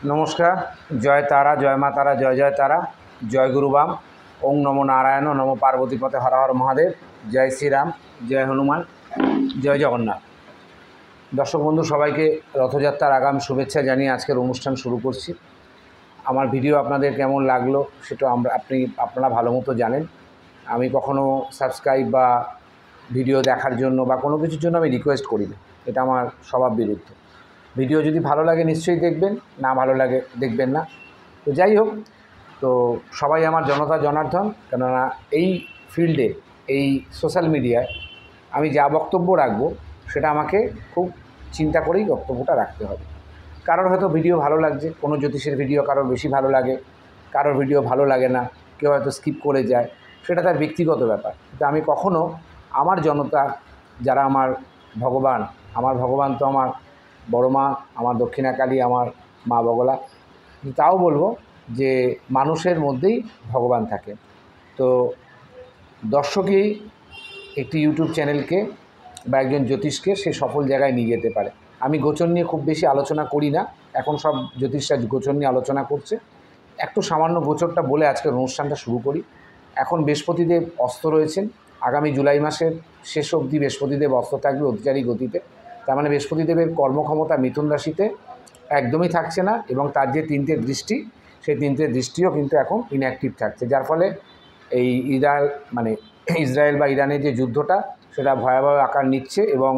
नमस्कार। जय तारा, जय मा तारा, जय जय तारा, जय गुरुबाम। ओं नमो नारायण, नमो पार्वतीपते, हर हर महादेव। जय श्रीराम, जय हनुमान, जय जगन्नाथ। दर्शक बंधु सबाइके रथयात्रार आगाम शुभेच्छा जानिए आजकेर अनुष्ठान शुरू करছি। আমার ভিডিও আপনাদের কেমন লাগলো সেটা আপনারা ভালোমতো জানেন। আমি কখনো সাবস্ক্রাইব বা ভিডিও দেখার জন্য বা কোনো কিছুর জন্য আমি রিকোয়েস্ট করি না, এটা আমার স্বভাব বিরুদ্ধ। ভিডিও যদি ভালো লাগে নিশ্চয়ই দেখবেন, না ভালো লাগে দেখবেন না। তো যাই হোক, তো সবাই আমার জনতা জনার্দন, কেননা এই ফিল্ডে, এই সোশ্যাল মিডিয়ায় আমি যা বক্তব্য রাখবো সেটা আমাকে খুব চিন্তা করেই বক্তব্যটা রাখতে হবে। কারোর হয়তো ভিডিও ভালো লাগছে, কোনো জ্যোতিষের ভিডিও কারোর বেশি ভালো লাগে, কারোর ভিডিও ভালো লাগে না, কেউ হয়তো স্কিপ করে যায়, সেটা তার ব্যক্তিগত ব্যাপার। কিন্তু আমি কখনো আমার জনতা, যারা আমার ভগবান তো আমার বড় মা, আমার দক্ষিণাকালী, আমার মা বগলা, তাও বলবো যে মানুষের মধ্যেই ভগবান থাকে। তো দর্শকই একটি ইউটিউব চ্যানেলকে বা একজন জ্যোতিষকে সে সফল জায়গায় নিয়ে যেতে পারে। আমি গোচর নিয়ে খুব বেশি আলোচনা করি না, এখন সব জ্যোতিষরা গোচর নিয়ে আলোচনা করছে। একটু সামান্য গোচরটা বলে আজকের অনুষ্ঠানটা শুরু করি। এখন বৃহস্পতিদেব অস্ত রয়েছেন, আগামী জুলাই মাসের শেষ অবধি বৃহস্পতিদেব অস্ত থাকবে অতিচারী গতিতে। তার মানে বৃহস্পতিদেবের কর্মক্ষমতা মিথুন রাশিতে একদমই থাকছে না, এবং তার যে তিনটে দৃষ্টি, সেই তিনটে দৃষ্টিও কিন্তু এখন ইনঅ্যাক্টিভ থাকছে, যার ফলে এই ইসরায়েল বা ইরানের যে যুদ্ধটা সেটা ভয়াবহ আকার নিচ্ছে, এবং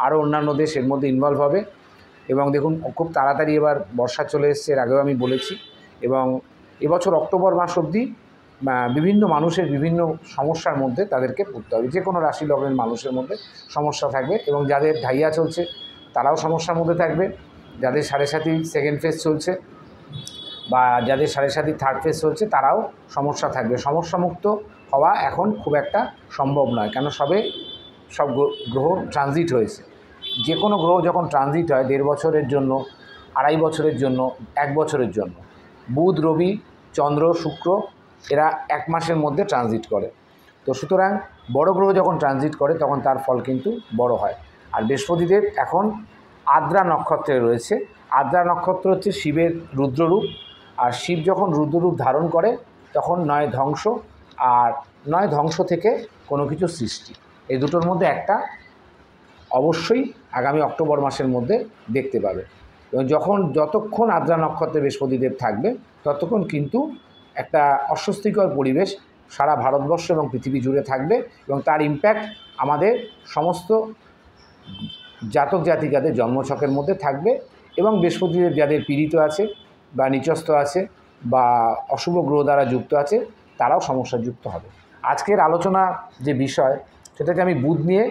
আরও অন্যান্য দেশ এর মধ্যে ইনভলভ হবে। এবং দেখুন, খুব তাড়াতাড়ি এবার বর্ষা চলে এসছে, এর আগেও আমি বলেছি। এবং এবছর অক্টোবর মাস অবধি বিভিন্ন মানুষের বিভিন্ন সমস্যার মধ্যে তাদেরকে পড়তে হবে, যে কোনো রাশি লগ্নের মানুষের মধ্যে সমস্যা থাকবে, এবং যাদের ঢাইয়া চলছে তারাও সমস্যার মধ্যে থাকবে, যাদের সাড়ে সাথী সেকেন্ড ফেজ চলছে বা যাদের সাড়ে সাথী থার্ড ফেজ চলছে তারাও সমস্যা থাকবে। সমস্যামুক্ত হওয়া এখন খুব একটা সম্ভব নয়, কেন সব গ্রহ ট্রানজিট হয়েছে। যে কোনো গ্রহ যখন ট্রানজিট হয় 1.5 বছরের জন্য, 2.5 বছরের জন্য, 1 বছরের জন্য, বুধ, রবি, চন্দ্র, শুক্র এরা 1 মাসের মধ্যে ট্রানজিট করে। তো সুতরাং বড় গ্রহ যখন ট্রানজিট করে তখন তার ফল কিন্তু বড় হয়। আর বৃহস্পতিদেব এখন আদ্রা নক্ষত্রে রয়েছে। আদ্রা নক্ষত্র হচ্ছে শিবের রুদ্ররূপ, আর শিব যখন রুদ্ররূপ ধারণ করে তখন নয় ধ্বংস, আর নয় ধ্বংস থেকে কোনো কিছু সৃষ্টি, এই দুটোর মধ্যে একটা অবশ্যই আগামী অক্টোবর মাসের মধ্যে দেখতে পাবে। এবং যতক্ষণ আদ্রা নক্ষত্রে বৃহস্পতিদেব থাকবে ততক্ষণ কিন্তু একটা অস্বস্তিকর পরিবেশ সারা ভারতবর্ষ এবং পৃথিবী জুড়ে থাকবে, এবং তার ইম্প্যাক্ট আমাদের সমস্ত জাতক জাতিকাদের জন্মছকের মধ্যে থাকবে। এবং বৃহস্পতিদেব যাদের পীড়িত আছে বা নিচস্থ আছে বা অশুভ গ্রহ দ্বারা যুক্ত আছে তারাও সমস্যাযুক্ত হবে। আজকের আলোচনা যে বিষয়, সেটাকে আমি বুধ নিয়ে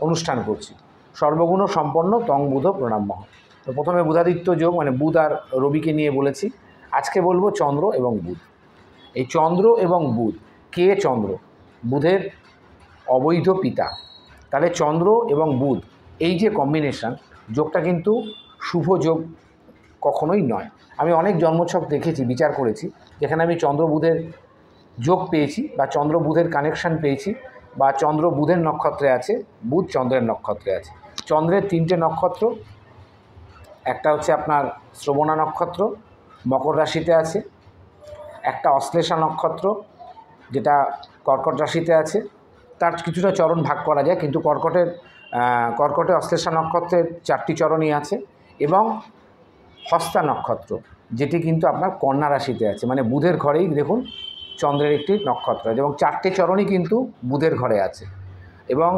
অনুষ্ঠান করছি। সর্বগুণ সম্পন্ন তং বুধ প্রণামঃ। তো প্রথমে বুধাদিত্য যোগ মানে বুধ আর রবিকে নিয়ে বলেছি। আজকে বলবো চন্দ্র এবং বুধ। এই চন্দ্র এবং বুধ, কে চন্দ্র? বুধের অবৈধ পিতা। তাহলে চন্দ্র এবং বুধ এই যে কম্বিনেশান, যোগটা কিন্তু শুভ যোগ কখনোই নয়। আমি অনেক জন্মছক দেখেছি, বিচার করেছি, যেখানে আমি চন্দ্র বুধের যোগ পেয়েছি বা চন্দ্র বুধের কানেকশান পেয়েছি, বা চন্দ্র বুধের নক্ষত্রে আছে, বুধ চন্দ্রের নক্ষত্রে আছে। চন্দ্রের 3টে নক্ষত্র, একটা হচ্ছে আপনার শ্রবণা নক্ষত্র, মকর রাশিতে আছে, একটা অশ্লেষা নক্ষত্র যেটা কর্কট রাশিতে আছে। তার কিছুটা চরণ ভাগ করা যায়, কিন্তু কর্কটে অশ্লেষা নক্ষত্রের 4টি চরণই আছে, এবং হস্তা নক্ষত্র যেটি কিন্তু আপনার কন্যা রাশিতে আছে। মানে বুধের ঘরেই দেখুন চন্দ্রের একটি নক্ষত্র আছে, এবং 4টে চরণই কিন্তু বুধের ঘরে আছে। এবং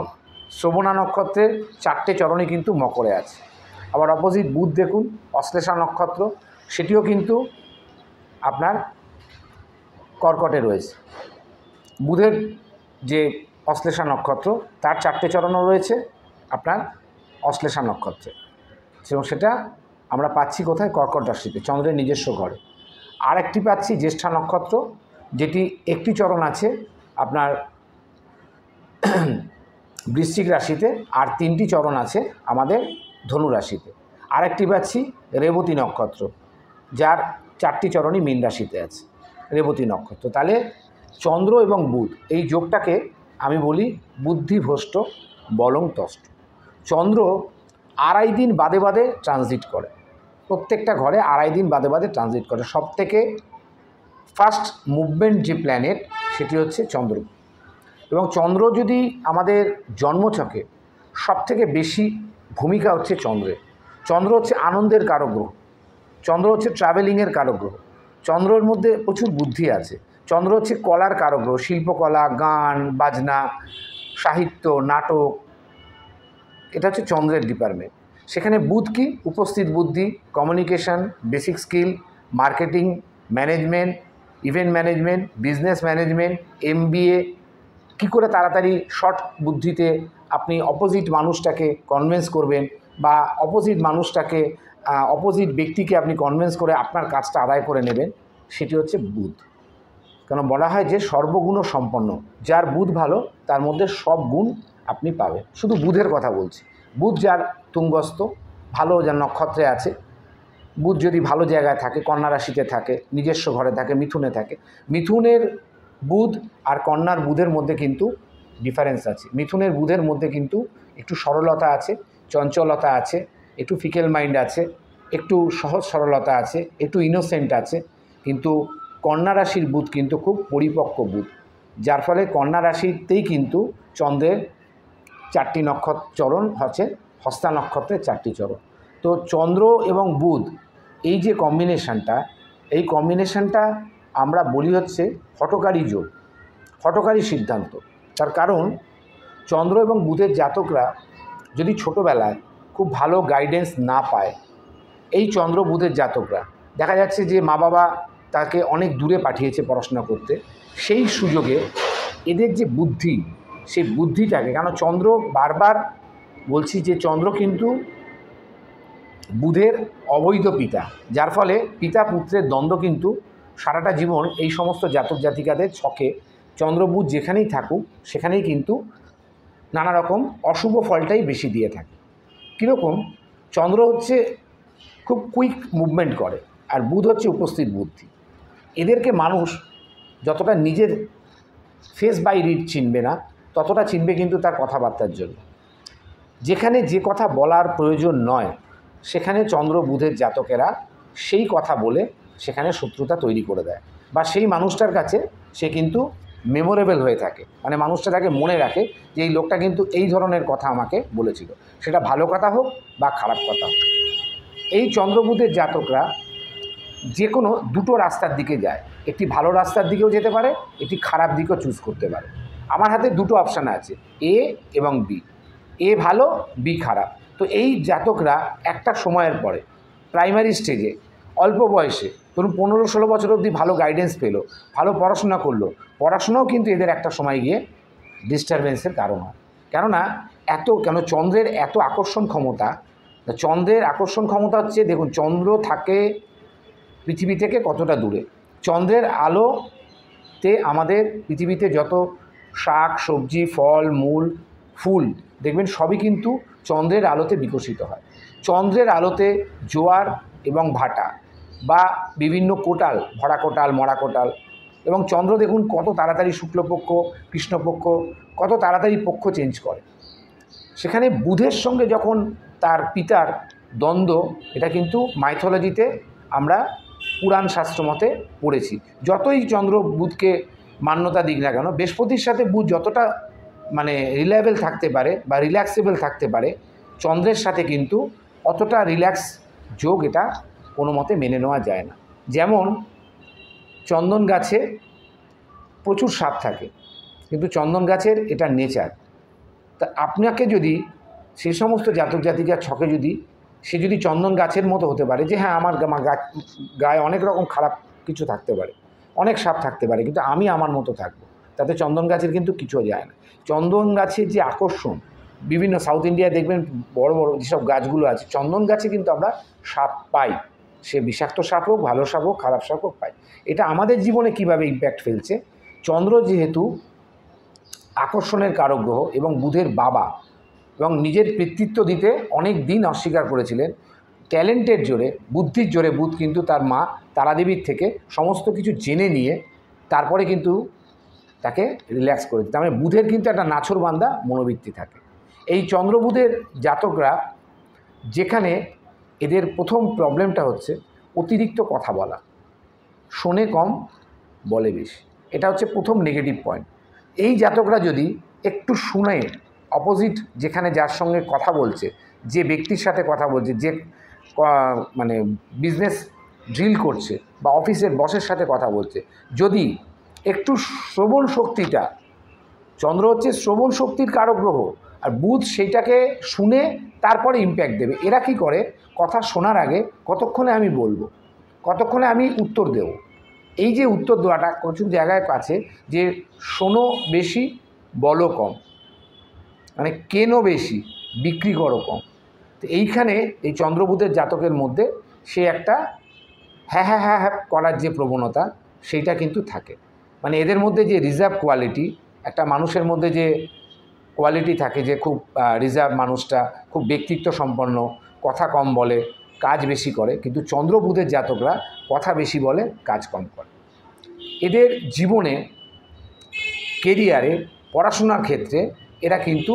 শ্রবণা নক্ষত্রের 4টে চরণই কিন্তু মকরে আছে। আবার অপোজিট বুধ দেখুন, অশ্লেষা নক্ষত্র, সেটিও কিন্তু আপনার কর্কটে রয়েছে। বুধের যে অশ্লেষা নক্ষত্র তার 4টে চরণও রয়েছে আপনার অশ্লেষা নক্ষত্রে, এবং সেটা আমরা পাচ্ছি কোথায়? কর্কট রাশিতে, চন্দ্রের নিজস্ব ঘরে। আর একটি পাচ্ছি জ্যেষ্ঠা নক্ষত্র, যেটি একটি চরণ আছে আপনার বৃশ্চিক রাশিতে, আর 3টি চরণ আছে আমাদের ধনু রাশিতে। আর একটি পাচ্ছি রেবতী নক্ষত্র, যার 4টি চরণই মীন রাশিতে আছে, রেবতী নক্ষত্র। তাহলে চন্দ্র এবং বুধ এই যোগটাকে আমি বলি বুদ্ধিভ্রষ্ট বলং তষ্ট। চন্দ্র 2.5 দিন বাদে বাদে ট্রানজিট করে, প্রত্যেকটা ঘরে 2.5 দিন বাদে বাদে ট্রানজিট করে। সবথেকে ফার্স্ট মুভমেন্ট যে প্ল্যানেট সেটি হচ্ছে চন্দ্র। এবং চন্দ্র যদি আমাদের জন্মছকে সবথেকে বেশি ভূমিকা হচ্ছে চন্দ্রের। চন্দ্র হচ্ছে আনন্দের কারক গ্রহ, চন্দ্র হচ্ছে ট্রাভেলিংয়ের কারক গ্রহ, চন্দ্রের মধ্যে প্রচুর বুদ্ধি আছে। চন্দ্র হচ্ছে কলার কারক গ্রহ, শিল্পকলা, গান বাজনা, সাহিত্য, নাটক, এটা হচ্ছে চন্দ্রের ডিপার্টমেন্ট। সেখানে বুধ কি? উপস্থিত বুদ্ধি, communication, basic skill, marketing, management, event management, business management, MBA, কী করে তাড়াতাড়ি শর্ট বুদ্ধিতে আপনি অপোজিট মানুষটাকে কনভিন্স করবেন বা অপোজিট ব্যক্তিকে আপনি কনভিন্স করে আপনার কাজটা আদায় করে নেবেন, সেটি হচ্ছে বুধ। কেন বলা হয় যে সর্বগুণ সম্পন্ন, যার বুধ ভালো তার মধ্যে সব গুণ আপনি পাবেন। শুধু বুধের কথা বলছি। বুধ যার তুঙ্গস্থ, ভালো যার নক্ষত্রে আছে, বুধ যদি ভালো জায়গায় থাকে, কন্যা রাশিতে থাকে, নিজস্ব ঘরে থাকে, মিথুনে থাকে, মিথুনের বুধ আর কন্যার বুধের মধ্যে কিন্তু ডিফারেন্স আছে। মিথুনের বুধের মধ্যে কিন্তু একটু সরলতা আছে, চঞ্চলতা আছে, একটু ফিকেল মাইন্ড আছে, একটু সহজ সরলতা আছে, একটু ইনোসেন্ট আছে। কিন্তু কন্যা রাশির বুধ কিন্তু খুব পরিপক্ক বুধ, যার ফলে কন্যা রাশিতেই কিন্তু চন্দ্রের 4টি নক্ষত্র চরণ হচ্ছে, হস্তা নক্ষত্রের 4টি চরণ। তো চন্দ্র এবং বুধ এই যে কম্বিনেশানটা, এই কম্বিনেশানটা আমরা বলি হচ্ছে হঠকারী যোগ, হঠকারী সিদ্ধান্ত। তার কারণ চন্দ্র এবং বুধের জাতকরা যদি ছোটোবেলায় খুব ভালো গাইডেন্স না পায়, এই চন্দ্র বুধের জাতকরা দেখা যাচ্ছে যে মা বাবা তাকে অনেক দূরে পাঠিয়েছে পড়াশোনা করতে, সেই সুযোগে এদের যে বুদ্ধি, সেই বুদ্ধিটাকে, কেন চন্দ্র বারবার বলছি যে চন্দ্র কিন্তু বুধের অবৈধ পিতা, যার ফলে পিতা পুত্রের দ্বন্দ্ব কিন্তু সারাটা জীবন এই সমস্ত জাতক জাতিকাদের ছকে চন্দ্র বুধ যেখানেই থাকুক সেখানেই কিন্তু নানা রকম অশুভ ফলটাই বেশি দিয়ে থাকে। কীরকম? চন্দ্র হচ্ছে খুব কুইক মুভমেন্ট করে, আর বুধ হচ্ছে উপস্থিত বুদ্ধি। এদেরকে মানুষ যতটা নিজের ফেস বাই রিড চিনবে না, ততটা চিনবে কিন্তু তার কথাবার্তার জন্য। যেখানে যে কথা বলার প্রয়োজন নয়, সেখানে চন্দ্র বুধের জাতকেরা সেই কথা বলে সেখানে শত্রুতা তৈরি করে দেয়, বা সেই মানুষটার কাছে সে কিন্তু মেমোরেবল হয়ে থাকে, মানে মানুষটা তাকে মনে রাখে যে এই লোকটা কিন্তু এই ধরনের কথা আমাকে বলেছিল, সেটা ভালো কথা হোক বা খারাপ কথা হোক। এই চন্দ্র বুধের জাতকরা যে কোনো দুটো রাস্তার দিকে যায়, একটি ভালো রাস্তার দিকেও যেতে পারে, একটি খারাপ দিকেও চুজ করতে পারে। আমার হাতে দুটো অপশান আছে, A এবং B। A ভালো, B খারাপ। তো এই জাতকরা একটা সময়ের পরে প্রাইমারি স্টেজে অল্প বয়সে, ধরুন 15-16 বছর অবধি ভালো গাইডেন্স পেলো, ভালো পড়াশোনা করলো, পড়াশোনাও কিন্তু এদের একটা সময় গিয়ে ডিস্টারবেন্সের কারণ হয়। কেন চন্দ্রের এত আকর্ষণ ক্ষমতা। চন্দ্রের আকর্ষণ ক্ষমতা হচ্ছে, দেখুন চন্দ্র থাকে পৃথিবী থেকে কতটা দূরে। চন্দ্রের আলোতে আমাদের পৃথিবীতে যত শাক সবজি, ফল মূল, ফুল দেখবেন সবই কিন্তু চন্দ্রের আলোতে বিকশিত হয়। চন্দ্রের আলোতে জোয়ার এবং ভাটা বা বিভিন্ন কোটাল, ভরা কোটাল, মরা কোটাল, এবং চন্দ্র দেখুন কত তাড়াতাড়ি শুক্লপক্ষ কৃষ্ণপক্ষ কত তাড়াতাড়ি পক্ষ চেঞ্জ করে। সেখানে বুধের সঙ্গে যখন তার পিতার দ্বন্দ্ব, এটা কিন্তু মাইথোলজিতে আমরা পুরাণ শাস্ত্র মতে পড়েছি। যতই চন্দ্র বুধকে মান্যতা দিক না কেন, বৃহস্পতির সাথে বুধ যতটা মানে রিলায়েবল থাকতে পারে বা রিল্যাক্সেবল থাকতে পারে, চন্দ্রের সাথে কিন্তু অতটা রিল্যাক্স যোগ এটা কোনো মতে মেনে নেওয়া যায় না। যেমন চন্দন গাছে প্রচুর সাপ থাকে, কিন্তু চন্দন গাছের এটা নেচার। তা আপনাকে যদি সে সমস্ত জাতক জাতিকার ছকে সে যদি চন্দন গাছের মতো হতে পারে যে হ্যাঁ আমার গায়ে অনেক রকম খারাপ কিছু থাকতে পারে, অনেক সাপ থাকতে পারে, কিন্তু আমি আমার মতো থাকবো, তাতে চন্দন গাছের কিন্তু কিছু যায় না। চন্দন গাছের যে আকর্ষণ, বিভিন্ন সাউথ ইন্ডিয়ায় দেখবেন বড় বড় যেসব গাছগুলো আছে, চন্দন গাছে কিন্তু আমরা সাপ পাই, সে বিষাক্ত সাপ হোক, ভালো সাপ হোক, খারাপ সাপ হোক পাই। এটা আমাদের জীবনে কিভাবে ইম্প্যাক্ট ফেলছে, চন্দ্র যেহেতু আকর্ষণের কারক গ্রহ এবং বুধের বাবা, এবং নিজের কৃতিত্ব দিতে অনেক দিন অস্বীকার করেছিলেন, ট্যালেন্টের জোরে, বুদ্ধির জোরে বুধ কিন্তু তার মা তারাদেবীর থেকে সমস্ত কিছু জেনে নিয়ে তারপরে কিন্তু তাকে রিল্যাক্স করে দিতে। তার মানে বুধের কিন্তু একটা নাছোড়বান্দা মনোবৃত্তি থাকে। এই চন্দ্রবুধের জাতকরা যেখানে এদের প্রথম প্রবলেমটা হচ্ছে অতিরিক্ত কথা বলা, শোনে কম বলে বেশি। এটা হচ্ছে প্রথম নেগেটিভ পয়েন্ট। এই জাতকরা যদি একটু শুনে অপোজিট যেখানে যার সঙ্গে কথা বলছে, যে ব্যক্তির সাথে কথা বলছে, যে মানে বিজনেস ডিল করছে বা অফিসের বসের সাথে কথা বলছে, যদি একটু শ্রবণ শক্তিটা, চন্দ্র হচ্ছে শ্রবণ শক্তির কারক গ্রহ, আর বুধ সেইটাকে শুনে তারপরে ইম্প্যাক্ট দেবে। এরা কি করে, কথা শোনার আগে কতক্ষণে আমি বলবো, কতক্ষণে আমি উত্তর দেব, এই যে উত্তর দেওয়াটা কিছু জায়গায় আছে যে শোনো বেশি বলো কম, মানে কেনো বেশি বিক্রি করো কম। তো এইখানে এই চন্দ্রবুধের জাতকের মধ্যে সে একটা হ্যাঁ হ্যাঁ হ্যাঁ হ্যাঁ করার যে প্রবণতা সেইটা কিন্তু থাকে। মানে এদের মধ্যে যে রিজার্ভ কোয়ালিটি, একটা মানুষের মধ্যে যে কোয়ালিটি থাকে যে খুব রিজার্ভ মানুষটা খুব ব্যক্তিত্ব সম্পন্ন, কথা কম বলে কাজ বেশি করে, কিন্তু চন্দ্রবুধের জাতকরা কথা বেশি বলে কাজ কম করে। এদের জীবনে কেরিয়ারে পড়াশোনার ক্ষেত্রে এরা কিন্তু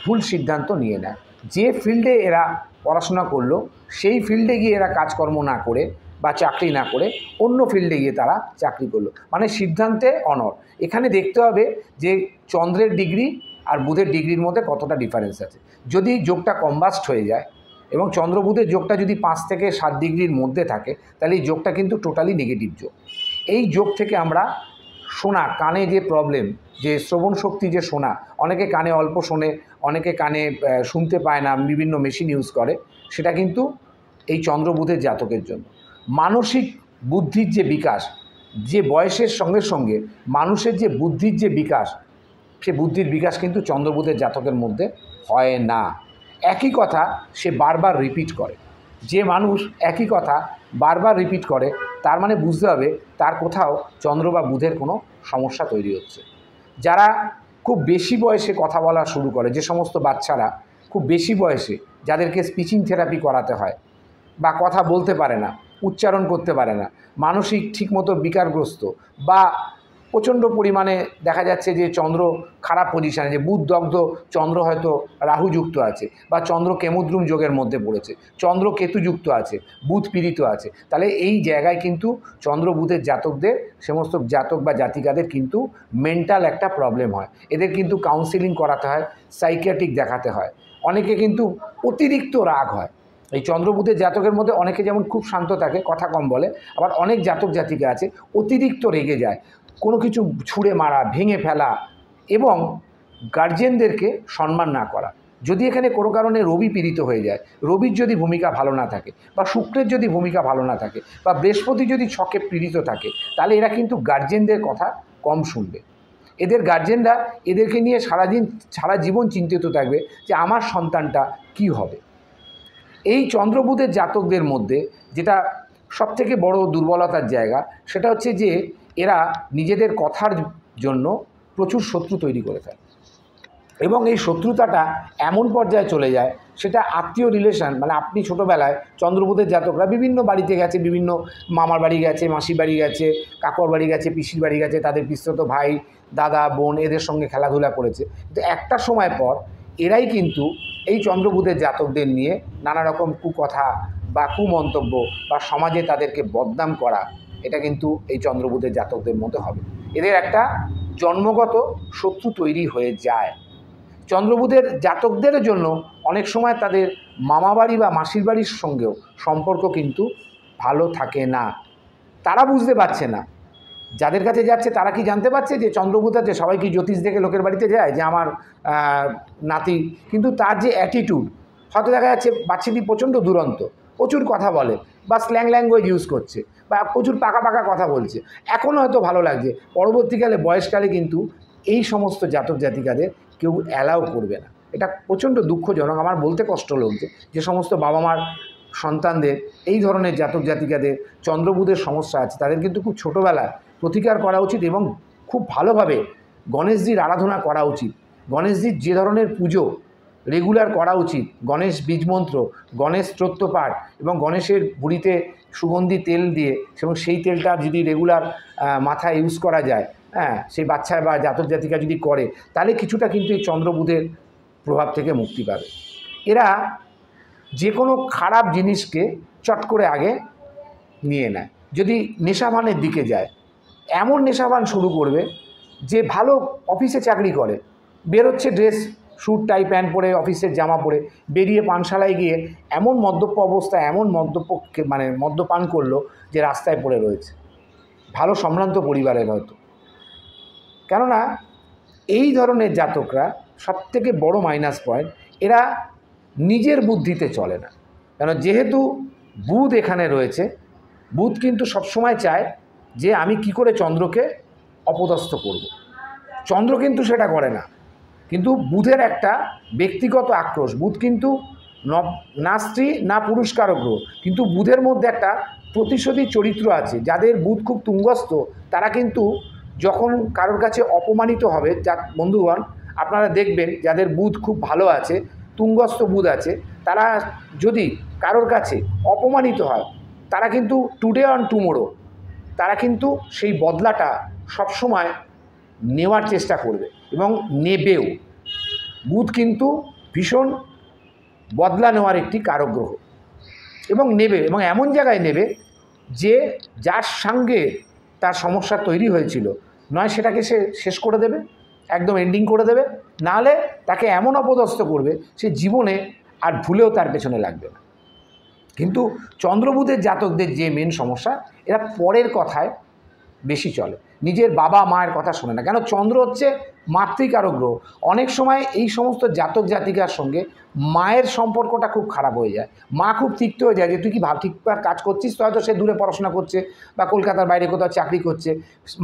ভুল সিদ্ধান্ত নিয়ে নেয়। যে ফিল্ডে এরা পড়াশোনা করলো সেই ফিল্ডে গিয়ে এরা কাজকর্ম না করে বা চাকরি না করে অন্য ফিল্ডে গিয়ে তারা চাকরি করলো, মানে সিদ্ধান্তে অনড়। এখানে দেখতে হবে যে চন্দ্রের ডিগ্রি আর বুধের ডিগ্রির মধ্যে কতটা ডিফারেন্স আছে। যদি যোগটা কম্বাস্ট হয়ে যায় এবং চন্দ্রবুধের যোগটা যদি 5 থেকে 7 ডিগ্রির মধ্যে থাকে, তাহলে এই যোগটা কিন্তু টোটালি নেগেটিভ যোগ। এই যোগ থেকে আমরা শোনা, কানে যে প্রবলেম, যে শ্রবণ শক্তি যে শোনা, অনেকে কানে অল্প শোনে, অনেকে কানে শুনতে পায় না, বিভিন্ন মেশিন ইউজ করে, সেটা কিন্তু এই চন্দ্রবুধের জাতকের জন্য। মানসিক বুদ্ধির যে বিকাশ, যে বয়সের সঙ্গে সঙ্গে মানুষের যে বুদ্ধির যে বিকাশ, সে বুদ্ধির বিকাশ কিন্তু চন্দ্রবুধের জাতকের মধ্যে হয় না। একই কথা সে বারবার রিপিট করে। যে মানুষ একই কথা বারবার রিপিট করে, তার মানে বুঝতে হবে তার কোথাও চন্দ্র বা বুধের কোনো সমস্যা তৈরি হচ্ছে। যারা খুব বেশি বয়সে কথা বলা শুরু করে, যে সমস্ত বাচ্চারা খুব বেশি বয়সে যাদেরকে স্পিচিং থেরাপি করাতে হয়, বা কথা বলতে পারে না, উচ্চারণ করতে পারে না, মানসিক ঠিকমতো বিকারগ্রস্ত, বা প্রচণ্ড পরিমাণে দেখা যাচ্ছে যে চন্দ্র খারাপ পজিশানে, যে বুধ দগ্ধ চন্দ্র হয়তো রাহুযুক্ত আছে, বা চন্দ্র কেমুদ্রুম যোগের মধ্যে পড়েছে, চন্দ্র কেতুযুক্ত আছে, বুধ পীড়িত আছে, তাহলে এই জায়গায় কিন্তু চন্দ্র বুধের জাতকদের, সমস্ত জাতক বা জাতিকাদের কিন্তু মেন্টাল একটা প্রবলেম হয়। এদের কিন্তু কাউন্সিলিং করাতে হয়, সাইকিয়াট্রিক দেখাতে হয়। অনেকে কিন্তু অতিরিক্ত রাগ হয়। এই চন্দ্রবুধের জাতকের মধ্যে অনেকে যেমন খুব শান্ত থাকে, কথা কম বলে, আবার অনেক জাতক জাতিকা আছে অতিরিক্ত রেগে যায়, কোনো কিছু ছুঁড়ে মারা, ভেঙে ফেলা, এবং গার্জেনদেরকে সম্মান না করা। যদি এখানে কোনো কারণে রবি পীড়িত হয়ে যায়, রবির যদি ভূমিকা ভালো না থাকে, বা শুক্রের যদি ভূমিকা ভালো না থাকে, বা বৃহস্পতি যদি ছকে পীড়িত থাকে, তাহলে এরা কিন্তু গার্জেনদের কথা কম শুনবে। এদের গার্জেনরা এদেরকে নিয়ে সারা জীবন চিন্তিত থাকবে যে আমার সন্তানটা কি হবে। এই চন্দ্রবুধের জাতকদের মধ্যে যেটা সবথেকে বড় দুর্বলতার জায়গা, সেটা হচ্ছে যে এরা নিজেদের কথার জন্য প্রচুর শত্রু তৈরি করে ফেলে, এবং এই শত্রুতাটা এমন পর্যায়ে চলে যায়, সেটা আত্মীয় রিলেশন, মানে আপনি ছোটোবেলায় চন্দ্রবুধের জাতকরা বিভিন্ন বাড়িতে গেছে, বিভিন্ন মামার বাড়ি গেছে, মাসির বাড়ি গেছে, কাকুর বাড়ি গেছে, পিসির বাড়ি গেছে, তাদের পিসতো ভাই, দাদা, বোন এদের সঙ্গে খেলাধুলা করেছে, কিন্তু একটা সময় পর এরাই কিন্তু এই চন্দ্রবুধের জাতকদের নিয়ে নানা রকম কুকথা বা কুমন্তব্য বা সমাজে তাদেরকে বদনাম করা, এটা কিন্তু এই চন্দ্রবুধের জাতকদের মধ্যে হবে। এদের একটা জন্মগত শত্রু তৈরি হয়ে যায়। চন্দ্রবুধের জাতকদের জন্য অনেক সময় তাদের মামাবাড়ি বা মাসির বাড়ির সঙ্গেও সম্পর্ক কিন্তু ভালো থাকে না। তারা বুঝতে পারছে না, যাদের কাছে যাচ্ছে তারা কি জানতে পারছে যে চন্দ্রবুধ আছে, সবাই কি জ্যোতিষ দেখে লোকের বাড়িতে যায় যে আমার নাতি, কিন্তু তার যে অ্যাটিটিউড, হয়তো দেখা যাচ্ছে বাচ্চাটি প্রচণ্ড দুরন্ত, প্রচুর কথা বলে বা স্ল্যাং ল্যাঙ্গুয়েজ ইউজ করছে বা প্রচুর পাকা পাকা কথা বলছে, এখনও হয়তো ভালো লাগছে, পরবর্তীকালে বয়সকালে কিন্তু এই সমস্ত জাতক জাতিকাদের কেউ অ্যালাউ করবে না। এটা প্রচণ্ড দুঃখজনক, আমার বলতে কষ্ট লাগছে যে সমস্ত বাবা মার সন্তানদের এই ধরনের জাতক জাতিকাদের চন্দ্রবুধের সমস্যা আছে, তাদের কিন্তু খুব ছোটোবেলায় প্রতিকার করা উচিত এবং খুব ভালোভাবে গণেশজির আরাধনা করা উচিত। গণেশজির যে ধরনের পুজো রেগুলার করা উচিত, গণেশ বীজমন্ত্র, গণেশ স্তোত্র পাঠ এবং গণেশের ভুঁড়িতে সুগন্ধি তেল দিয়ে, এবং সেই তেলটা যদি রেগুলার মাথায় ইউজ করা যায়, হ্যাঁ, সেই বাচ্চা বা জাতক জাতিকা যদি করে, তাহলে কিছুটা কিন্তু এই চন্দ্রবুধের প্রভাব থেকে মুক্তি পাবে। এরা যে কোনো খারাপ জিনিসকে চট করে আগে নিয়ে নেয়। যদি নেশাভানের দিকে যায়, এমন নেশাভান শুরু করবে যে ভালো অফিসে চাকরি করে, বেরোচ্ছে ড্রেস স্যুট টাই প্যান্ট পরে, অফিসের জামা পরে, বেরিয়ে পানশালায় গিয়ে এমন মদ্যপ অবস্থায় এমন মদ্যপান করলো যে রাস্তায় পড়ে রয়েছে, ভালো সম্ভ্রান্ত পরিবারের হয়তো। কেননা এই ধরনের জাতকরা সবথেকে বড় মাইনাস পয়েন্ট, এরা নিজের বুদ্ধিতে চলে না। কেন, যেহেতু বুধ এখানে রয়েছে, বুধ কিন্তু সবসময় চায় যে আমি কি করে চন্দ্রকে অপদস্থ করব। চন্দ্র কিন্তু সেটা করে না, কিন্তু বুধের একটা ব্যক্তিগত আক্রোশ। বুধ কিন্তু না স্ত্রী না পুরস্কারক গ্রহ, কিন্তু বুধের মধ্যে একটা প্রতিশোধী চরিত্র আছে। যাদের বুধ খুব তুঙ্গস্থ, তারা কিন্তু যখন কারোর কাছে অপমানিত হবে, যা বন্ধুগণ আপনারা দেখবেন যাদের বুধ খুব ভালো আছে, তুঙ্গস্থ বুধ আছে, তারা যদি কারোর কাছে অপমানিত হয়, তারা কিন্তু টুডে অন টুমোরো তারা কিন্তু সেই বদলাটা সবসময় নেওয়ার চেষ্টা করবে এবং নেবেও। বুধ কিন্তু ভীষণ বদলা নেওয়ার একটি কারক গ্রহ এবং নেবে, এবং এমন জায়গায় নেবে যে যার সঙ্গে তার সমস্যা তৈরি হয়েছিল, নয় সেটাকে সে শেষ করে দেবে, একদম এন্ডিং করে দেবে, নাহলে তাকে এমন অপদস্থ করবে সে জীবনে আর ভুলেও তার পেছনে লাগবে না। কিন্তু চন্দ্রবুধের জাতকদের যে মেন সমস্যা, এরা পরের কথায় বেশি চলে, নিজের বাবা মায়ের কথা শোনে না। কেন, চন্দ্র হচ্ছে মাতৃকারক গ্রহ। অনেক সময় এই সমস্ত জাতক জাতিকার সঙ্গে মায়ের সম্পর্কটা খুব খারাপ হয়ে যায়, মা খুব তিক্ত হয়ে যায় যে তুই কি ঠিকঠাক কাজ করছিস, তো হয়তো সে দূরে পড়াশোনা করছে বা কলকাতার বাইরে কোথাও চাকরি করছে,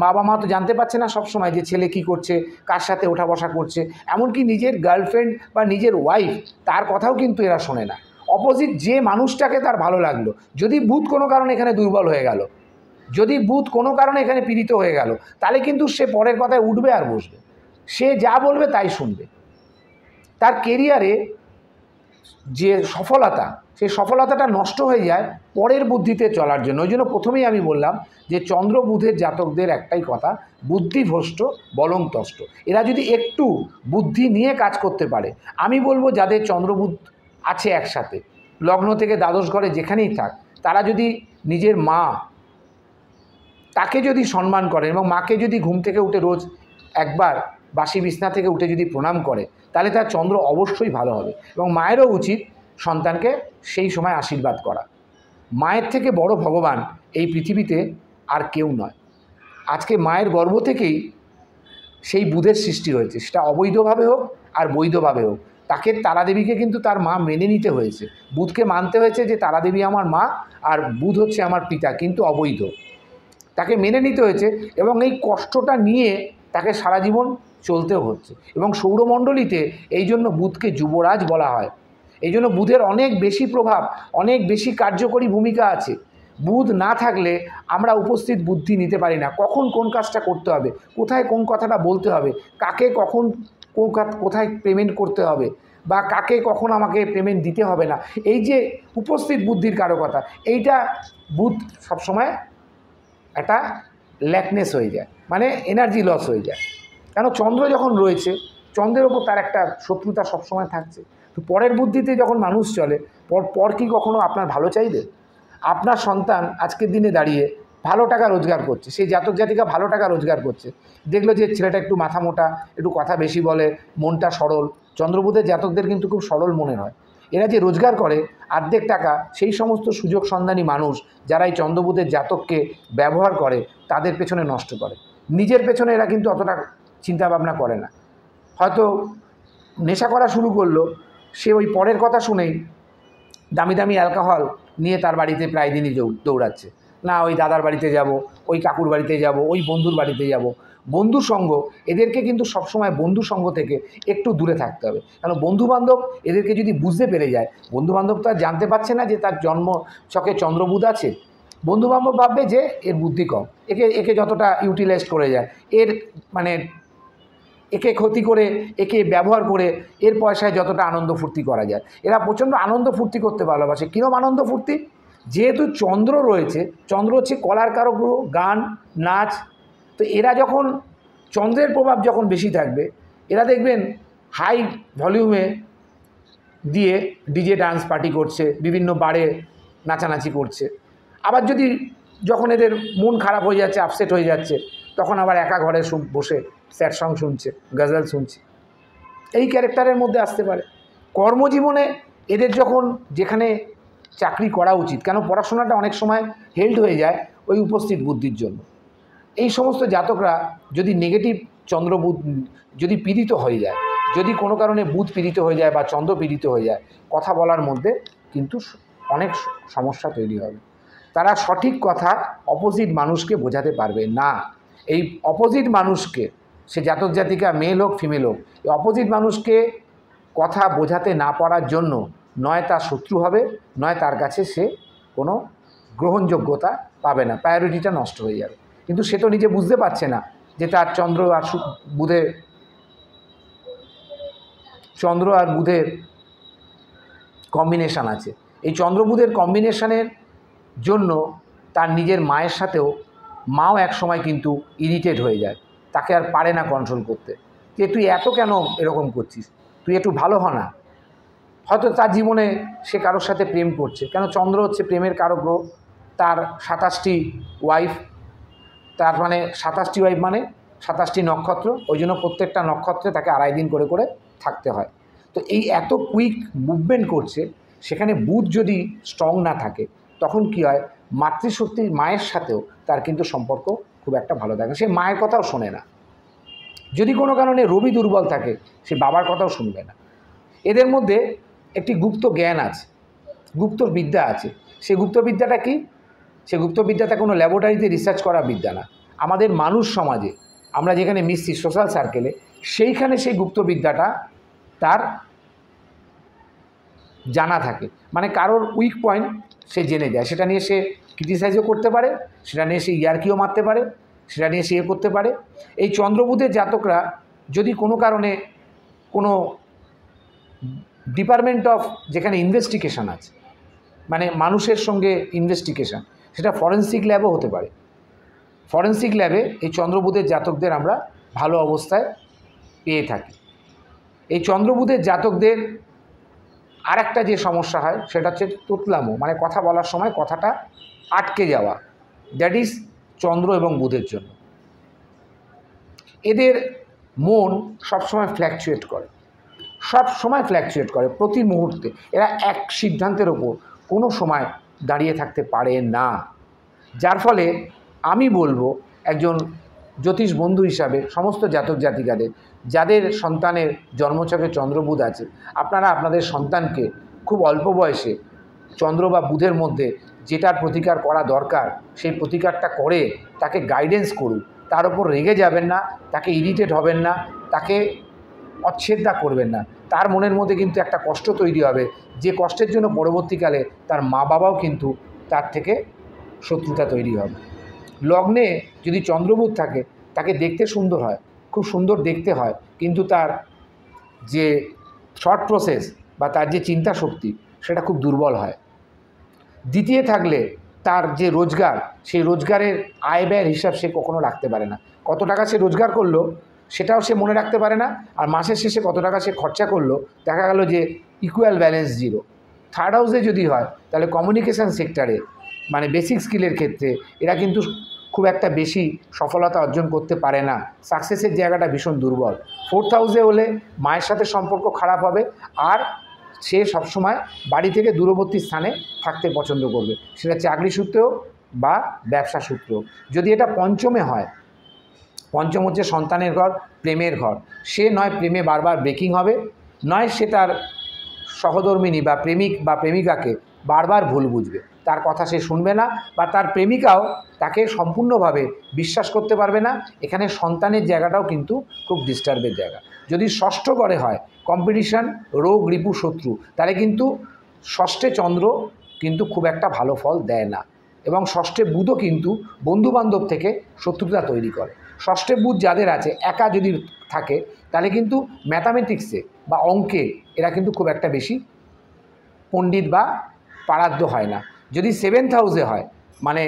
বাবা মা তো জানতে পারছে না সবসময় যে ছেলে কি করছে, কার সাথে ওঠা বসা করছে। এমনকি নিজের গার্লফ্রেন্ড বা নিজের ওয়াইফ, তার কথাও কিন্তু এরা শোনে না। অপোজিট যে মানুষটাকে তার ভালো লাগলো, যদি বুধ কোনো কারণে এখানে দুর্বল হয়ে গেল, যদি বুধ কোনো কারণে এখানে পীড়িত হয়ে গেল, তাহলে কিন্তু সে পরের কথায় উঠবে আর বসবে, সে যা বলবে তাই শুনবে। তার কেরিয়ারে যে সফলতা, সেই সফলতাটা নষ্ট হয়ে যায় পরের বুদ্ধিতে চলার জন্য। ওই জন্য প্রথমেই আমি বললাম যে চন্দ্র বুধের জাতকদের একটাই কথা, বুদ্ধিভ্রষ্ট বলংতষ্ট। এরা যদি একটু বুদ্ধি নিয়ে কাজ করতে পারে, আমি বলবো যাদের চন্দ্রবুধ আছে একসাথে, লগ্ন থেকে দ্বাদশ ঘরে যেখানেই থাক, তারা যদি নিজের মা, তাকে যদি সম্মান করে এবং মাকে যদি ঘুম থেকে উঠে রোজ একবার বাসি বিছনা থেকে উঠে যদি প্রণাম করে, তাহলে তার চন্দ্র অবশ্যই ভালো হবে। এবং মায়েরও উচিত সন্তানকে সেই সময় আশীর্বাদ করা। মায়ের থেকে বড় ভগবান এই পৃথিবীতে আর কেউ নয়। আজকে মায়ের গর্ভ থেকেই সেই বুধের সৃষ্টি হয়েছে, সেটা অবৈধভাবে হোক আর বৈধভাবে হোক। তাকে তারাদেবীকে কিন্তু তার মা মেনে নিতে হয়েছে, বুধকে মানতে হয়েছে যে তারাদেবী আমার মা আর বুধ হচ্ছে আমার পিতা, কিন্তু অবৈধ, তাকে মেনে নিতে হয়েছে এবং এই কষ্টটা নিয়ে তাকে সারা জীবন চলতেও হচ্ছে। এবং সৌরমণ্ডলীতে এই জন্য বুধকে যুবরাজ বলা হয়। এই জন্য বুধের অনেক বেশি প্রভাব, অনেক বেশি কার্যকরী ভূমিকা আছে। বুধ না থাকলে আমরা উপস্থিত বুদ্ধি নিতে পারি না, কখন কোন কাজটা করতে হবে, কোথায় কোন কথাটা বলতে হবে, কাকে কখন কোথায় পেমেন্ট করতে হবে, বা কাকে কখন আমাকে পেমেন্ট দিতে হবে না, এই যে উপস্থিত বুদ্ধির কারকতা, এইটা বুধ সবসময় একটা ল্যাকনেস হয়ে যায়, মানে এনার্জি লস হয়ে যায়। কেন, চন্দ্র যখন রয়েছে, চন্দ্রের ওপর তার একটা শত্রুতা সবসময় থাকছে। তো পরের বুদ্ধিতে যখন মানুষ চলে, পর কি কখনো আপনার ভালো চাইবে? আপনার সন্তান আজকের দিনে দাঁড়িয়ে ভালো টাকা রোজগার করছে, সেই জাতক জাতিকা ভালো টাকা রোজগার করছে, দেখলো যে ছেলেটা একটু মাথা মোটা, একটু কথা বেশি বলে, মনটা সরল। চন্দ্রবুধের জাতকদের কিন্তু খুব সরল মনের হয়। এরা যে রোজগার করে অর্ধেক টাকা, সেই সমস্ত সুযোগ সন্ধানী মানুষ যারা এই চন্দ্রবুধের জাতককে ব্যবহার করে, তাদের পেছনে নষ্ট করে। নিজের পেছনে এরা কিন্তু অতটা চিন্তাভাবনা করে না। হয়তো নেশা করা শুরু করলো, সে ওই পরের কথা শুনেই দামি দামি অ্যালকোহল নিয়ে তার বাড়িতে প্রায় দিনই দৌড়াচ্ছে, না ওই দাদার বাড়িতে যাব, ওই কাকুর বাড়িতে যাব, ওই বন্ধুর বাড়িতে যাব। বন্ধু সঙ্গ, এদেরকে কিন্তু সবসময় বন্ধু সঙ্গ থেকে একটু দূরে থাকতে হবে। কারণ বন্ধুবান্ধব এদেরকে যদি বুঝতে পেরে যায়, বন্ধুবান্ধব তো আর জানতে পারছে না যে তার জন্ম ছকে চন্দ্রবুধ আছে। বন্ধুবান্ধব ভাববে যে এর বুদ্ধি কম, একে যতটা ইউটিলাইজ করে যায়, এর মানে একে ক্ষতি করে, একে ব্যবহার করে এর পয়সায় যতটা আনন্দ ফুর্তি করা যায়। এরা প্রচণ্ড আনন্দ ফুর্তি করতে ভালোবাসে। কীরকম আনন্দ ফুর্তি? যেহেতু চন্দ্র রয়েছে, চন্দ্র হচ্ছে কলার কারক গ্রহ, গান নাচ। তো এরা যখন চন্দ্রের প্রভাব যখন বেশি থাকবে, এরা দেখবেন হাই ভলিউমে দিয়ে ডিজে ডান্স পার্টি করছে, বিভিন্ন বারে নাচানাচি করছে। আবার যদি যখন এদের মন খারাপ হয়ে যাচ্ছে, আপসেট হয়ে যাচ্ছে, তখন আবার একা ঘরে বসে স্যাড সং শুনছে, গজল শুনছে। এই ক্যারেক্টারের মধ্যে আসতে পারে। কর্মজীবনে এদের যখন যেখানে চাকরি করা উচিত, কেন পড়াশোনাটা অনেক সময় হেল্ড হয়ে যায় ওই উপস্থিত বুদ্ধির জন্য। এই সমস্ত জাতকরা যদি নেগেটিভ চন্দ্রবুধ যদি পীড়িত হয়ে যায়, যদি কোনো কারণে বুধ পীড়িত হয়ে যায় বা চন্দ্র পীড়িত হয়ে যায়, কথা বলার মধ্যে কিন্তু অনেক সমস্যা তৈরি হবে। তারা সঠিক কথা অপোজিট মানুষকে বোঝাতে পারবে না। এই অপোজিট মানুষকে, সে জাতক জাতিকা মেল হোক ফিমেল হোক, এই অপোজিট মানুষকে কথা বোঝাতে না পারার জন্য নয় তার শত্রু হবে, নয় তার কাছে সে কোনো গ্রহণযোগ্যতা পাবে না, প্রায়োরিটিটা নষ্ট হয়ে যাবে। কিন্তু সে তো নিজে বুঝতে পারছে না যে তার চন্দ্র আর বুধের কম্বিনেশান আছে। এই চন্দ্র বুধের কম্বিনেশানের জন্য তার নিজের মায়ের সাথেও মাও এক সময় কিন্তু ইরিটেট হয়ে যায়, তাকে আর পারে না কন্ট্রোল করতে, যে তুই এত কেন এরকম করছিস, তুই একটু ভালো হ না। হয়তো তার জীবনে সে কারোর সাথে প্রেম করছে, কেন চন্দ্র হচ্ছে প্রেমের কারক গ্রহ, তার 27টি ওয়াইফ, তার মানে 27টি ওয়াইফ মানে 27টি নক্ষত্র, ওই জন্য প্রত্যেকটা নক্ষত্রে তাকে আড়াই দিন করে করে থাকতে হয়। তো এই এত কুইক মুভমেন্ট করছে, সেখানে বুধ যদি স্ট্রং না থাকে তখন কি হয়, মাতৃশক্তির মায়ের সাথেও তার কিন্তু সম্পর্ক খুব একটা ভালো থাকে, সে মায়ের কথাও শোনে না। যদি কোনো কারণে রবি দুর্বল থাকে, সে বাবার কথাও শুনবে না। এদের মধ্যে একটি গুপ্ত জ্ঞান আছে, গুপ্ত বিদ্যা আছে। সে গুপ্ত বিদ্যাটা কি? সে গুপ্ত বিদ্যাটা কোনো ল্যাবরেটরিতে রিসার্চ করা বিদ্যা না। আমাদের মানুষ সমাজে আমরা যেখানে মিশছি, সোশ্যাল সার্কেলে, সেইখানে সেই গুপ্ত বিদ্যাটা তার জানা থাকে। মানে কারোর উইক পয়েন্ট সে জেনে যায়, সেটা নিয়ে সে ক্রিটিসাইজও করতে পারে, সেটা নিয়ে সে ইয়ার্কিও মারতে পারে, সেটা নিয়ে সে করতে পারে। এই চন্দ্রবুধের জাতকরা যদি কোনো কারণে কোনো ডিপার্টমেন্ট অফ যেখানে ইনভেস্টিগেশন আছে, মানে মানুষের সঙ্গে ইনভেস্টিগেশন, সেটা ফরেন্সিক ল্যাবও হতে পারে। ফরেন্সিক ল্যাবে এই চন্দ্রবুধের জাতকদের আমরা ভালো অবস্থায় পেয়ে থাকি। এই চন্দ্রবুধের জাতকদের আর একটা যে সমস্যা হয় সেটা হচ্ছে তোতলামো, মানে কথা বলার সময় কথাটা আটকে যাওয়া, দ্যাট ইজ চন্দ্র এবং বুধের জন্য। এদের মন সবসময় ফ্ল্যাকচুয়েট করে, প্রতি মুহূর্তে। এরা এক সিদ্ধান্তের ওপর কোনো সময় দাঁড়িয়ে থাকতে পারে না। যার ফলে আমি বলবো একজন জ্যোতিষ বন্ধু হিসাবে সমস্ত জাতক জাতিকাদের যাদের সন্তানের জন্মছকে চন্দ্রবুধ আছে, আপনারা আপনাদের সন্তানকে খুব অল্প বয়সে চন্দ্র বা বুধের মধ্যে যেটার প্রতিকার করা দরকার সেই প্রতিকারটা করে তাকে গাইডেন্স করুন। তার উপর রেগে যাবেন না, তাকে ইরিটেট হবেন না, তাকে অচ্ছেদ্যা করবেন না। তার মনের মধ্যে কিন্তু একটা কষ্ট তৈরি হবে, যে কষ্টের জন্য পরবর্তীকালে তার মা বাবাও কিন্তু তার থেকে শত্রুতা তৈরি হবে। লগ্নে যদি চন্দ্রবুধ থাকে, তাকে দেখতে সুন্দর হয়, খুব সুন্দর দেখতে হয়, কিন্তু তার যে থট প্রসেস বা তার যে চিন্তা শক্তি সেটা খুব দুর্বল হয়। দ্বিতীয় থাকলে তার যে রোজগার, সেই রোজগারের আয় ব্যয়ের হিসাব সে কখনো রাখতে পারে না। কত টাকা সে রোজগার করলো সেটাও সে মনে রাখতে পারে না, আর মাসের শেষে কত টাকা সে খরচা করলো দেখা গেল যে ইকুয়াল ব্যালেন্স জিরো। থার্ড হাউসে যদি হয় তাহলে কমিউনিকেশান সেক্টরে, মানে বেসিক স্কিলের ক্ষেত্রে এরা কিন্তু খুব একটা বেশি সফলতা অর্জন করতে পারে না, সাকসেসের জায়গাটা ভীষণ দুর্বল। ফোর্থ হাউসে হলে মায়ের সাথে সম্পর্ক খারাপ হবে, আর সে সবসময় বাড়ি থেকে দূরবর্তী স্থানে থাকতে পছন্দ করবে, সেটা চাকরি সূত্রেও বা ব্যবসা সূত্রেও। যদি এটা পঞ্চমে হয়, পঞ্চম হচ্ছে সন্তানের ঘর, প্রেমের ঘর, সে নয় প্রেমে বারবার ব্রেকিং হবে, নয় সে তার সহধর্মিণী বা প্রেমিক বা প্রেমিকাকে বারবার ভুল বুঝবে, তার কথা সে শুনবে না, বা তার প্রেমিকাও তাকে সম্পূর্ণভাবে বিশ্বাস করতে পারবে না। এখানে সন্তানের জায়গাটাও কিন্তু খুব ডিস্টার্বের জায়গা। যদি ষষ্ঠ ঘরে হয় কম্পিটিশান, রোগ, রিপু, শত্রু, তাহলে কিন্তু ষষ্ঠে চন্দ্র কিন্তু খুব একটা ভালো ফল দেয় না, এবং ষষ্ঠে বুধও কিন্তু বন্ধুবান্ধব থেকে শত্রুতা তৈরি করে। ষষ্ঠে বুধ যাদের আছে, একা যদি থাকে, তাহলে কিন্তু ম্যাথামেটিক্সে বা অঙ্কে এরা কিন্তু খুব একটা বেশি পণ্ডিত বা পারাদ্য হয় না। যদি সেভেন্থ হাউসে হয়, মানে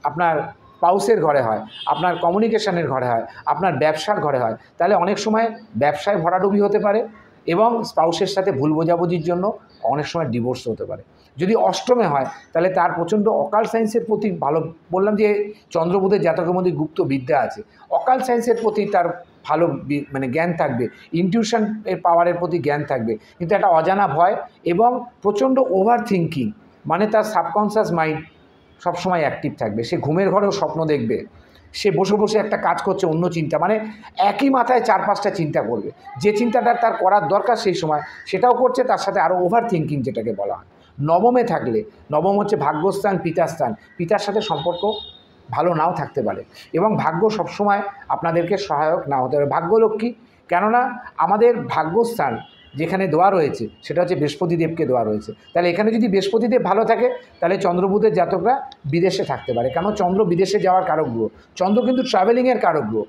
আপনার পাউসের ঘরে হয়, আপনার কমিউনিকেশনের ঘরে হয়, আপনার ব্যবসার ঘরে হয়, তাহলে অনেক সময় ব্যবসায় ভরাডুবি হতে পারে এবং স্পাউসের সাথে ভুল বোঝাবুঝির জন্য অনেক সময় ডিভোর্স হতে পারে। যদি অষ্টমে হয় তাহলে তার প্রচণ্ড অকাল্ট সায়েন্সের প্রতি ভালো, বললাম যে চন্দ্রবুধের জাতকের মধ্যে গুপ্ত বিদ্যা আছে, অকাল্ট সায়েন্সের প্রতি তার ভালো মানে জ্ঞান থাকবে, ইনটিউশন এর পাওয়ারের প্রতি জ্ঞান থাকবে, কিন্তু একটা অজানা ভয় এবং প্রচণ্ড ওভার থিঙ্কিং, মানে তার সাবকনসিয়াস মাইন্ড সবসময় অ্যাক্টিভ থাকবে। সে ঘুমের ঘরেও স্বপ্ন দেখবে, সে বসে বসে একটা কাজ করছে অন্য চিন্তা, মানে একই মাথায় 4-5টা চিন্তা করবে। যে চিন্তাটা তার করার দরকার সেই সময় সেটাও করছে, তার সাথে আরও ওভার থিঙ্কিং যেটাকে বলা হয়। নবমে থাকলে, নবম হচ্ছে ভাগ্যস্থান, পিতাস্থান, পিতার সাথে সম্পর্ক ভালো নাও থাকতে পারে এবং ভাগ্য সবসময় আপনাদেরকে সহায়ক না হতে পারে। ভাগ্যলক্ষ্মী, কেননা আমাদের ভাগ্যস্থান যেখানে দেওয়া রয়েছে সেটা হচ্ছে বৃহস্পতিদেবকে দেওয়া রয়েছে। তাহলে এখানে যদি বৃহস্পতিদেব ভালো থাকে তাহলে চন্দ্রবুধের জাতকরা বিদেশে থাকতে পারে, কেন চন্দ্র বিদেশে যাওয়ার কারক গ্রহ, চন্দ্র কিন্তু ট্রাভেলিংয়ের কারক গ্রহ।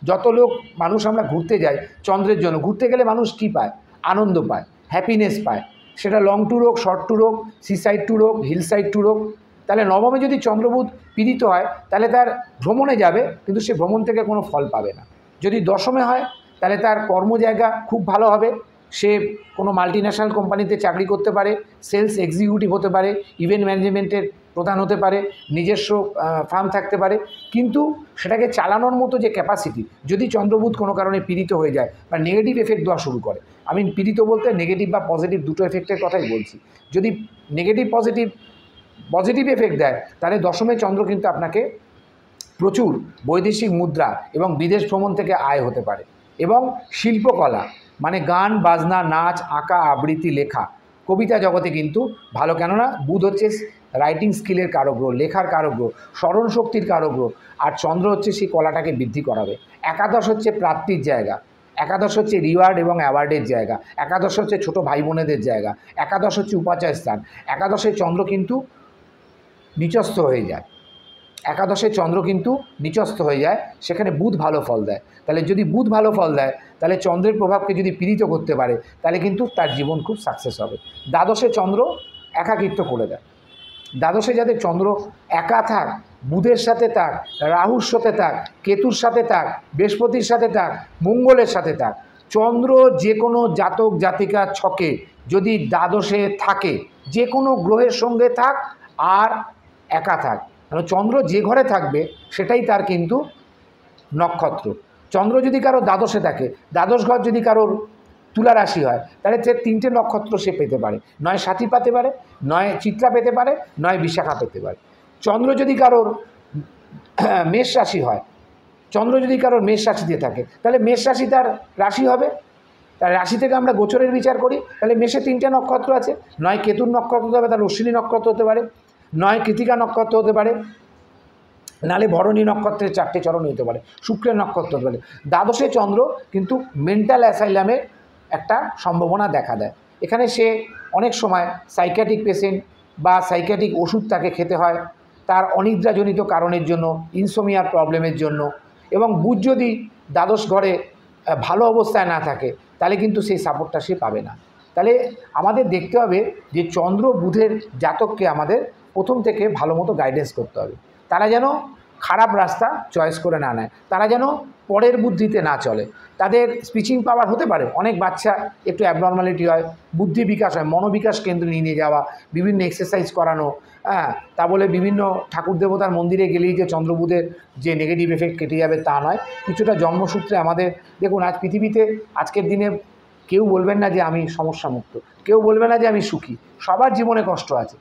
যত লোক মানুষ আমরা ঘুরতে যাই চন্দ্রের জন্য, ঘুরতে গেলে মানুষ কী পায়? আনন্দ পায়, হ্যাপিনেস পায়, সেটা লং ট্যুর হোক, শর্ট ট্যুর হোক, সি সাইড ট্যুর হোক, হিল সাইড ট্যুর হোক। তাহলে নবমে যদি চন্দ্রবুধ পীড়িত হয় তাহলে তার ভ্রমণে যাবে, কিন্তু সে ভ্রমণ থেকে কোনো ফল পাবে না। যদি দশমে হয় তাহলে তার কর্মজায়গা খুব ভালো হবে, সে কোনো মাল্টিন্যাশনাল কোম্পানিতে চাকরি করতে পারে, সেলস এক্সিকিউটিভ হতে পারে, ইভেন্ট ম্যানেজমেন্টের প্রধান হতে পারে, নিজস্ব ফার্ম থাকতে পারে, কিন্তু সেটাকে চালানোর মতো যে ক্যাপাসিটি যদি চন্দ্রবুধ কোনো কারণে পীড়িত হয়ে যায় বা নেগেটিভ এফেক্ট দেওয়া শুরু করে, আমি পীড়িত বলতে নেগেটিভ বা পজিটিভ দুটো এফেক্টের কথাই বলছি, যদি নেগেটিভ পজিটিভ এফেক্ট দেয় তাহলে দশমে চন্দ্র কিন্তু আপনাকে প্রচুর বৈদেশিক মুদ্রা এবং বিদেশ ভ্রমণ থেকে আয় হতে পারে। এবং শিল্পকলা মানে গান বাজনা, নাচ, আঁকা, আবৃত্তি, লেখা, কবিতা জগতে কিন্তু ভালো, কেননা বুধ হচ্ছে রাইটিং স্কিলের কারক গ্রহ, লেখার কারক গ্রহ, স্মরণ শক্তির কারক গ্রহ, আর চন্দ্র হচ্ছে সেই কলাটাকে বৃদ্ধি করাবে। একাদশ হচ্ছে প্রাপ্তির জায়গা, একাদশ হচ্ছে রিওয়ার্ড এবং অ্যাওয়ার্ডের জায়গা, একাদশ হচ্ছে ছোটো ভাই বোনেদের জায়গা, একাদশ হচ্ছে উপাচার স্থান। একাদশে চন্দ্র কিন্তু নিচস্থ হয়ে যায়, একাদশে চন্দ্র কিন্তু নিচস্থ হয়ে যায়, সেখানে বুধ ভালো ফল দেয়। তাহলে যদি বুধ ভালো ফল দেয় তাহলে চন্দ্রের প্রভাবকে যদি পীড়িত করতে পারে তাহলে কিন্তু তার জীবন খুব সাকসেস হবে। দ্বাদশে চন্দ্র একাকিত্ব করে দেয়, দ্বাদশে যাদের চন্দ্র একা থাক, বুধের সাথে থাক, রাহুর সাথে থাক, কেতুর সাথে থাক, বৃহস্পতির সাথে থাক, মঙ্গলের সাথে থাক, চন্দ্র যে কোনো জাতক জাতিকার ছকে যদি দ্বাদশে থাকে, যে কোনো গ্রহের সঙ্গে থাক আর একা থাক, কারণ চন্দ্র যে ঘরে থাকবে সেটাই তার কিন্তু নক্ষত্র। চন্দ্র যদি কারো দ্বাদশে থাকে, দ্বাদশ ঘর যদি কারোর তুলা রাশি হয় তাহলে সে 3টে নক্ষত্র সে পেতে পারে, নয় সাথী পেতে পারে, নয় চিত্রা পেতে পারে, নয় বিশাখা পেতে পারে। চন্দ্র যদি কারোর মেষ রাশি হয়, চন্দ্র যদি কারোর মেষ রাশিতে থাকে তাহলে মেষ রাশি তার রাশি হবে, তার রাশি থেকে আমরা গোচরের বিচার করি, তাহলে মেষে 3টে নক্ষত্র আছে, নয় কেতুর নক্ষত্র হতে হবে, তার অশ্বিনী নক্ষত্র হতে পারে, নয় কৃতিকা নক্ষত্র হতে পারে, নালে ভরণী নক্ষত্রের 4টে চরণ হতে পারে, শুক্রের নক্ষত্র হতে পারে। দ্বাদশে চন্দ্র কিন্তু মেন্টাল অ্যাসাইলামের একটা সম্ভাবনা দেখা দেয়। এখানে সে অনেক সময় সাইকিয়াট্রিক পেশেন্ট বা সাইকিয়াট্রিক ওষুধ তাকে খেতে হয় তার অনিদ্রাজনিত কারণের জন্য, ইনসোমিয়ার প্রবলেমের জন্য। এবং বুধ যদি দ্বাদশ ঘরে ভালো অবস্থায় না থাকে তাহলে কিন্তু সেই সাপোর্টটা সে পাবে না। তাহলে আমাদের দেখতে হবে যে চন্দ্র বুধের জাতককে আমাদের প্রথম থেকে ভালো মতো গাইডেন্স করতে হবে, তারা যেন খারাপ রাস্তা চয়েস করে না নেয়, তারা যেন পরের বুদ্ধিতে না চলে। তাদের স্পিচিং পাওয়ার হতে পারে, অনেক বাচ্চা একটু অ্যাবনর্মালিটি হয়, বুদ্ধি বিকাশ হয়, মনোবিকাশ কেন্দ্রে নিয়ে যাওয়া, বিভিন্ন এক্সারসাইজ করানো, তা বলে বিভিন্ন ঠাকুর দেবতার মন্দিরে গেলেই যে চন্দ্রবুধের যে নেগেটিভ এফেক্ট কেটে যাবে তা নয়। কিছুটা জন্মসূত্রে আমাদের দেখুন, আজ পৃথিবীতে আজকের দিনে কেউ বলবেন না যে আমি সমস্যামুক্ত, কেউ বলবে না যে আমি সুখী, সবার জীবনে কষ্ট আছে।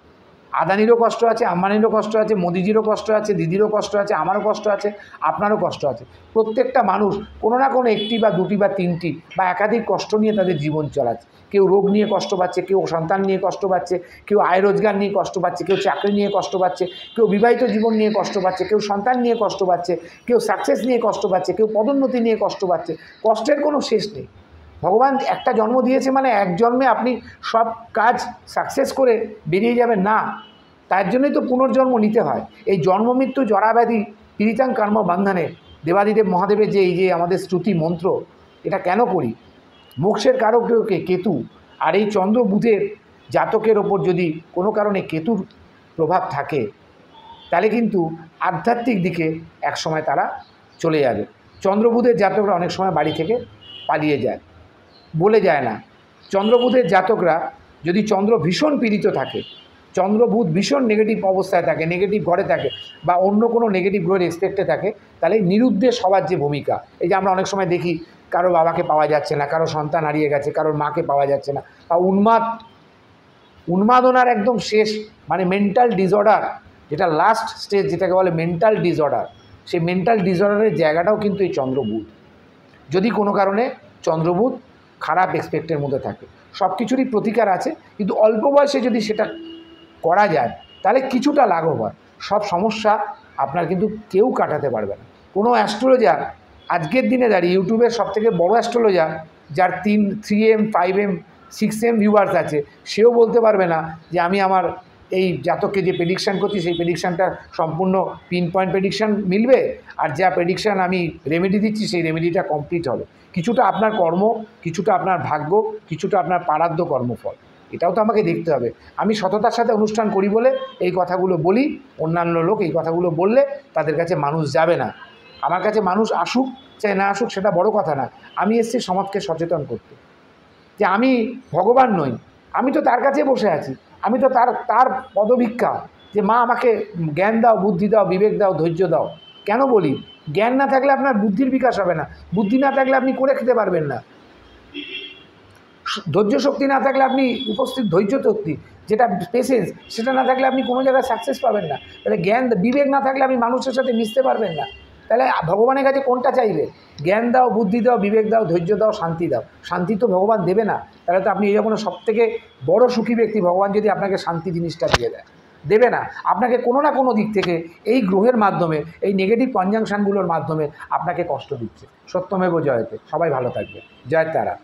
আদানিরও কষ্ট আছে, আম্বানিরও কষ্ট আছে, মোদিজিরও কষ্ট আছে, দিদিরও কষ্ট আছে, আমারও কষ্ট আছে, আপনারও কষ্ট আছে। প্রত্যেকটা মানুষ কোনো না কোনো একটি বা দুটি বা তিনটি বা একাধিক কষ্ট নিয়ে তাদের জীবন চালাচ্ছে। কেউ রোগ নিয়ে কষ্ট পাচ্ছে, কেউ সন্তান নিয়ে কষ্ট পাচ্ছে, কেউ আয় রোজগার নিয়ে কষ্ট পাচ্ছে, কেউ চাকরি নিয়ে কষ্ট পাচ্ছে, কেউ বিবাহিত জীবন নিয়ে কষ্ট পাচ্ছে, কেউ সন্তান নিয়ে কষ্ট পাচ্ছে, কেউ সাকসেস নিয়ে কষ্ট পাচ্ছে, কেউ পদোন্নতি নিয়ে কষ্ট পাচ্ছে। কষ্টের কোনো শেষ নেই। ভগবান একটা জন্ম দিয়েছে মানে এক জন্মে আপনি সব কাজ সাকসেস করে বেরিয়ে যাবেন না, তার জন্যই তো পুনর্জন্ম নিতে হয়। এই জন্ম মৃত্যু জরাব্যাধি পীড়িতাং কর্ম বন্ধনে দেবাদিদেব মহাদেবের যে এই যে আমাদের শ্রুতি মন্ত্র, এটা কেন করি? মোক্ষের কারক গ্রহকে কেতু, আর এই চন্দ্র বুধের জাতকের ওপর যদি কোনো কারণে কেতুর প্রভাব থাকে তাহলে কিন্তু আধ্যাত্মিক দিকে একসময় তারা চলে যাবে। চন্দ্রবুধের জাতকরা অনেক সময় বাড়ি থেকে পালিয়ে যায়, বলে যায় না, চন্দ্রবুধের জাতকরা যদি চন্দ্র ভীষণ পীড়িত থাকে, চন্দ্রবুধ ভীষণ নেগেটিভ অবস্থায় থাকে, নেগেটিভ ঘরে থাকে বা অন্য কোনো নেগেটিভ গ্রহের এক্সপেক্টে থাকে, তাহলে নিরুদ্দেশ হওয়ার যে ভূমিকা, এই যে আমরা অনেক সময় দেখি কারো বাবাকে পাওয়া যাচ্ছে না, কারো সন্তান হারিয়ে গেছে, কারোর মাকে পাওয়া যাচ্ছে না, বা উন্মাদনার একদম শেষ মানে মেন্টাল ডিসঅর্ডার, যেটা লাস্ট স্টেজ যেটাকে বলে মেন্টাল ডিসঅর্ডার, সেই মেন্টাল ডিসঅর্ডারের জায়গাটাও কিন্তু এই চন্দ্রবুধ। যদি কোনো কারণে চন্দ্রবুধ খারাপ এক্সপেক্টের মধ্যে থাকে, সব কিছুরই প্রতিকার আছে, কিন্তু অল্প বয়সে যদি সেটা করা যায় তাহলে কিছুটা লাঘব হয়। সব সমস্যা আপনার কিন্তু কেউ কাটাতে পারবে না। কোনো অ্যাস্ট্রোলজার আজকের দিনে দাঁড়িয়ে ইউটিউবের সবথেকে বড় অ্যাস্ট্রোলজার, যার 3M 5M 6M ভিউয়ার্স আছে, সেও বলতে পারবে না যে আমি আমার এই জাতককে যে প্রেডিকশান করছি সেই প্রেডিকশানটা সম্পূর্ণ পিন পয়েন্ট প্রেডিকশান মিলবে, আর যা প্রেডিকশান আমি রেমেডি দিচ্ছি সেই রেমেডিটা কমপ্লিট হবে। কিছুটা আপনার কর্ম, কিছুটা আপনার ভাগ্য, কিছুটা আপনার পারাদ্য কর্মফল, এটাও তো আমাকে দেখতে হবে। আমি সততার সাথে অনুষ্ঠান করি বলে এই কথাগুলো বলি, অন্যান্য লোক এই কথাগুলো বললে তাদের কাছে মানুষ যাবে না। আমার কাছে মানুষ আসুক চাই না আসুক সেটা বড় কথা না, আমি এসেছি সমাজকে সচেতন করতে, যে আমি ভগবান নই, আমি তো তার কাছে বসে আছি, আমি তো তার পদভিক্ষা, যে মা আমাকে জ্ঞান দাও, বুদ্ধি দাও, বিবেক দাও, ধৈর্য দাও। কেন বলি? জ্ঞান না থাকলে আপনার বুদ্ধির বিকাশ হবে না, বুদ্ধি না থাকলে আপনি করে খেতে পারবেন না, ধৈর্য শক্তি না থাকলে আপনি উপস্থিত ধৈর্য শক্তি যেটা পেশেন্স, সেটা না থাকলে আপনি কোনো জায়গায় সাকসেস পাবেন না। তাহলে জ্ঞান বিবেক না থাকলে আপনি মানুষের সাথে মিশতে পারবেন না। তাহলে ভগবানের কাছে কোনটা চাইবে? জ্ঞান দাও, বুদ্ধি দাও, বিবেক দাও, ধৈর্য দাও, শান্তি দাও। শান্তি তো ভগবান দেবে না, তাহলে তো আপনি এই যখন সবথেকে বড় সুখী ব্যক্তি, ভগবান যদি আপনাকে শান্তি জিনিসটা দিয়ে দেবে না, আপনাকে কোনো না কোনো দিক থেকে এই গ্রহের মাধ্যমে, এই নেগেটিভ কনজাংশনগুলোর মাধ্যমে আপনাকে কষ্ট দিচ্ছে। সত্যমেব জয়তে। সবাই ভালো থাকবে। জয় তারা।